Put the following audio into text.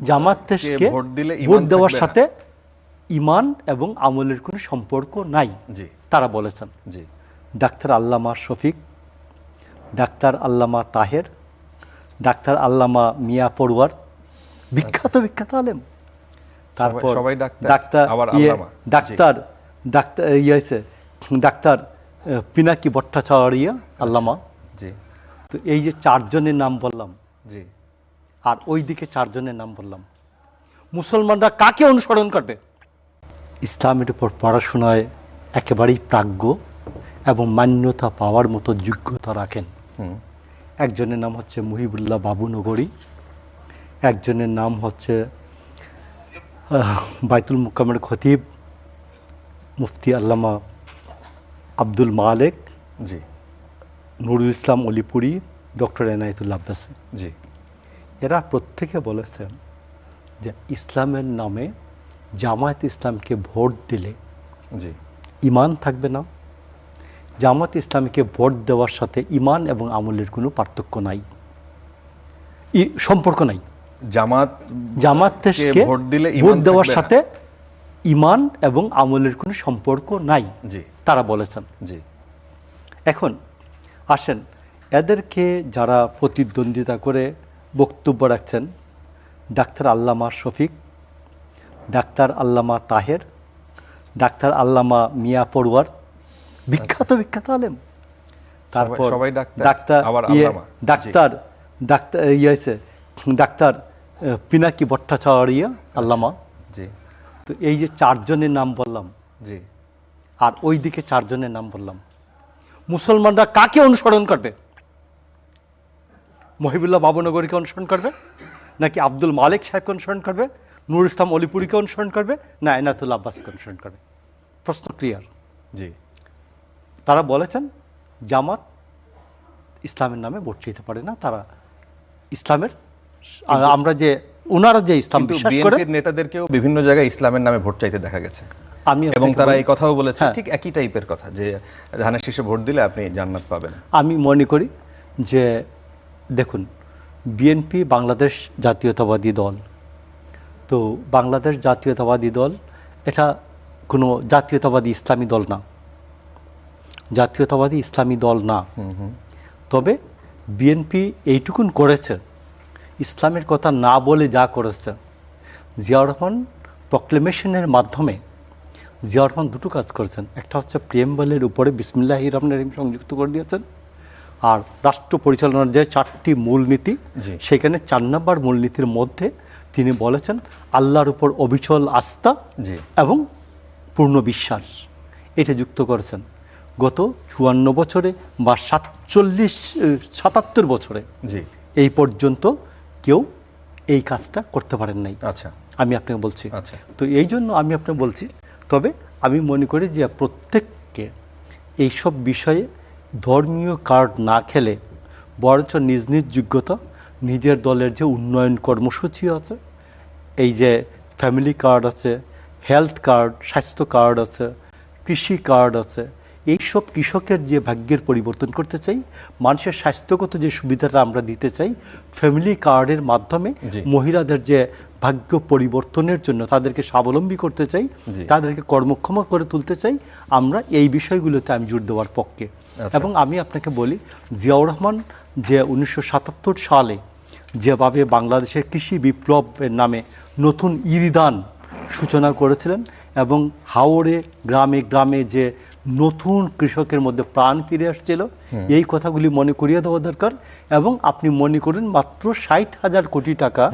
জামাত দেশকে ভোট দেওয়ার সাথে ইমান এবং আমলের কোনো সম্পর্ক নাই তারা বলেছেন। ডাক্তার আল্লামা শফিক, ডাক্তার আল্লামা তাহের, ডাক্তার আল্লামা মিয়া পড়ুয়ার, বিখ্যাত বিখ্যাত আলেম। তারপর ডাক্তার পিনাকি ভট্টাচার্য আল্লামা। তো এই যে চারজনের নাম বললাম, আর ওইদিকে চারজনের নাম বললাম, মুসলমানরা কাকে অনুসরণ করবে? ইসলামের উপর পড়াশোনায় একেবারেই প্রাজ্ঞ এবং মান্যতা পাওয়ার মতো যোগ্যতা রাখেন। একজনের নাম হচ্ছে মুহিবুল্লাহ বাবু নগরী, একজনের নাম হচ্ছে বাইতুল মুকামের খতিব মুফতি আল্লামা আব্দুল মালেক, নুরুল ইসলাম অলিপুরি, ডক্টর এনায়েতুল্লাহ আব্বাসী। এরা প্রত্যেকে বলেছেন যে ইসলামের নামে জামায়াত ইসলামকে ভোট দিলে ইমান থাকবে না। জামায়াত ইসলামকে ভোট দেওয়ার সাথে ইমান এবং আমলের কোনো পার্থক্য নাই, সম্পর্ক নাই। জামাত দেশকে ভোট দেওয়ার সাথে ইমান এবং আমলের কোনো সম্পর্ক নাই তারা বলেছেন। এখন আসেন, এদেরকে যারা প্রতিদ্বন্দ্বিতা করে বক্তব্য রাখছেন, ডাক্তার আল্লামা শফিক, ডাক্তার আল্লামা তাহের, ডাক্তার আল্লামা মিয়া পড়ুয়ার, বিখ্যাত বিখ্যাত আলেম। তারপর ডাক্তার পিনাকি ভট্টাচার্য আল্লামা। তো এই যে চারজনের নাম বললাম, আর ওইদিকে চারজনের নাম বললাম, মুসলমানরা কাকে অনুসরণ করবে? মহিবুল্লাহ বাবুনগরীকে অনুসরণ করবে, নাকি আব্দুল মালিক সাহেবকে অনুসরণ করবে, নুরুল ইসলাম অলিপুরিকে অনুসরণ করবে, না এনায়েতুল্লাহ আব্বাসকে অনুসরণ করবে? প্রশ্ন ক্লিয়ার। তারা বলেছেন জামাত ইসলামের নামে ভোট চাইতে পারে না, তারা ইসলামের, আমরা যে ওনারা যে ইসলাম বিশ্বাস করে, নেতাদেরকেও বিভিন্ন জায়গায় ইসলামের নামে ভোট চাইতে দেখা গেছে, এবং তারা এই কথাও বলেছে ঠিক একই টাইপের কথা, যে ধানের শীষে ভোট দিলে আপনি জান্নাত পাবেন। আমি মনে করি যে দেখুন, বিএনপি বাংলাদেশ জাতীয়তাবাদী দল, তো বাংলাদেশ জাতীয়তাবাদী দল এটা কোনো জাতীয়তাবাদী ইসলামী দল না, জাতীয়তাবাদী ইসলামী দল না। তবে বিএনপি এইটুকুন করেছে, ইসলামের কথা না বলে যা করেছে, জিয়াউর রহমান প্রক্লেমেশনের মাধ্যমে জিয়াউর রহমান দুটো কাজ করেছেন। একটা হচ্ছে প্রিয়েম্বলের উপরে বিসমিল্লাহির রহমানির রহিম সংযুক্ত করে দিয়েছেন, আর রাষ্ট্র পরিচালনার যে চারটি মূলনীতি, সেখানে 4 নম্বর মূলনীতির মধ্যে তিনি বলেছেন আল্লাহর উপর অবিচল আস্থা এবং পূর্ণ বিশ্বাস, এটা যুক্ত করেছেন। গত 54 বছরে বা 77 বছরে এই পর্যন্ত কেউ এই কাজটা করতে পারেন নাই। আমি আপনাকে বলছি। তো এই জন্য আমি আপনাকে বলছি, তবে আমি মনে করি যে প্রত্যেককে এইসব বিষয়ে ধর্মীয় কার্ড না খেলে বরঞ্চ নিজ নিজ যোগ্যতা, নিজের দলের যে উন্নয়ন কর্মসূচি আছে, এই যে ফ্যামিলি কার্ড আছে, হেলথ কার্ড, স্বাস্থ্য কার্ড আছে, কৃষি কার্ড আছে, এইসব কৃষকের যে ভাগ্যের পরিবর্তন করতে চাই, মানুষের স্বাস্থ্যগত যে সুবিধাটা আমরা দিতে চাই, ফ্যামিলি কার্ডের মাধ্যমে মহিলাদের যে ভাগ্য পরিবর্তনের জন্য তাদেরকে স্বাবলম্বী করতে চাই, তাদেরকে কর্মক্ষম করে তুলতে চাই, আমরা এই বিষয়গুলোতে আমি জোর দেওয়ার পক্ষে। এবং আমি আপনাকে বলি, জিয়াউর রহমান যে 1977 সালে যেভাবে বাংলাদেশের কৃষি বিপ্লবের নামে নতুন ইরিদান সূচনা করেছিলেন, এবং হাওড়ে গ্রামে গ্রামে যে নতুন কৃষকের মধ্যে প্রাণ ফিরে আসছিল, এই কথাগুলি মনে করিয়ে দেওয়া দরকার। এবং আপনি মনে করেন মাত্র 60,000 কোটি টাকা